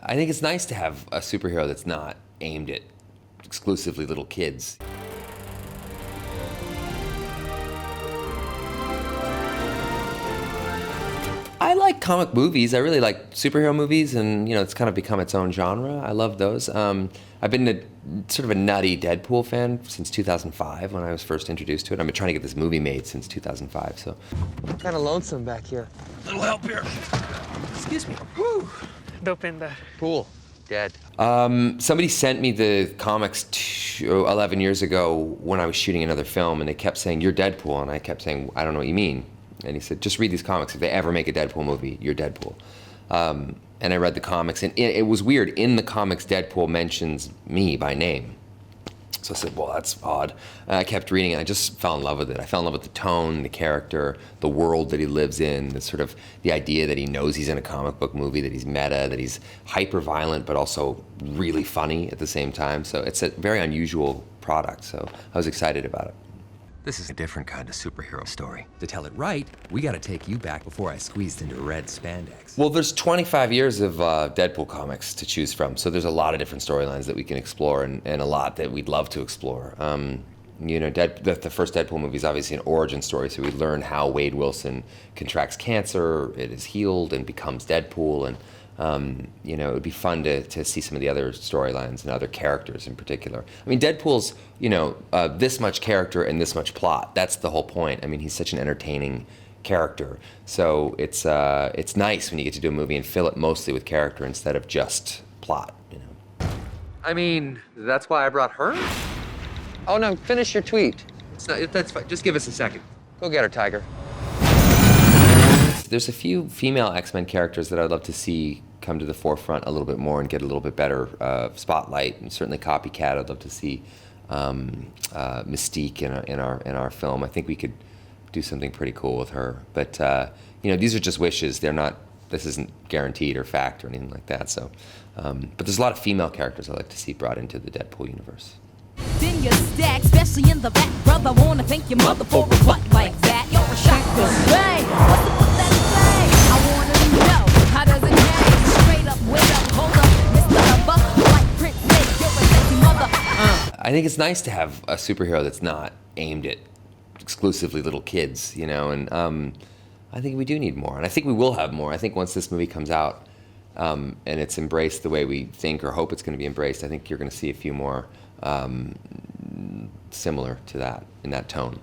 I think it's nice to have a superhero that's not aimed at exclusively little kids. I like comic movies. I really like superhero movies, and it's kind of become its own genre. I love those. I've been sort of a nutty Deadpool fan since 2005 when I was first introduced to it. I've been trying to get this movie made since 2005. So, kind of lonesome back here. little help here. Excuse me. Whew. Dopinder. Pool. Dead. Somebody sent me the comics 11 years ago when I was shooting another film, and they kept saying, "You're Deadpool," and I kept saying, "I don't know what you mean." And he said, "Just read these comics. If they ever make a Deadpool movie, you're Deadpool." And I read the comics, and it was weird. In the comics, Deadpool mentions me by name. So I said, well, that's odd. And I kept reading it, and I just fell in love with it. I fell in love with the tone, the character, the world that he lives in, the idea that he knows he's in a comic book movie, that he's meta, that he's hyper-violent, but also really funny at the same time. So it's a very unusual product, so I was excited about it. This is a different kind of superhero story. To tell it right, we gotta take you back before I squeezed into red spandex. Well, there's 25 years of Deadpool comics to choose from, so there's a lot of different storylines that we can explore, and a lot that we'd love to explore. The first Deadpool movie is obviously an origin story, so we learn how Wade Wilson contracts cancer, it is healed, and becomes Deadpool, and it would be fun to see some of the other storylines and other characters in particular. I mean, Deadpool's, this much character and this much plot. That's the whole point. I mean, he's such an entertaining character. So it's nice when you get to do a movie and fill it mostly with character instead of just plot, I mean, that's why I brought her? Oh, no, finish your tweet. That's fine. Just give us a second. Go get her, Tiger. There's a few female X-Men characters that I'd love to see come to the forefront a little bit more and get a little bit better spotlight, and certainly Copycat. I'd love to see Mystique in our film. I think we could do something pretty cool with her. But these are just wishes. This isn't guaranteed or fact or anything like that. So, but there's a lot of female characters I'd like to see brought into the Deadpool universe. Then you stack, especially in the back, brother. Wanna thank your mother for a butt like that. You're a shotgun. Hey, what's the fuck that say? I wanna know how does it change? Straight up, wait up, hold up, Mr. Buck, like print make you're a sexy mother. I think it's nice to have a superhero that's not aimed at exclusively little kids, and I think we do need more, and I think we will have more. I think once this movie comes out and it's embraced the way we think or hope it's going to be embraced, I think you're going to see a few more similar to that, in that tone,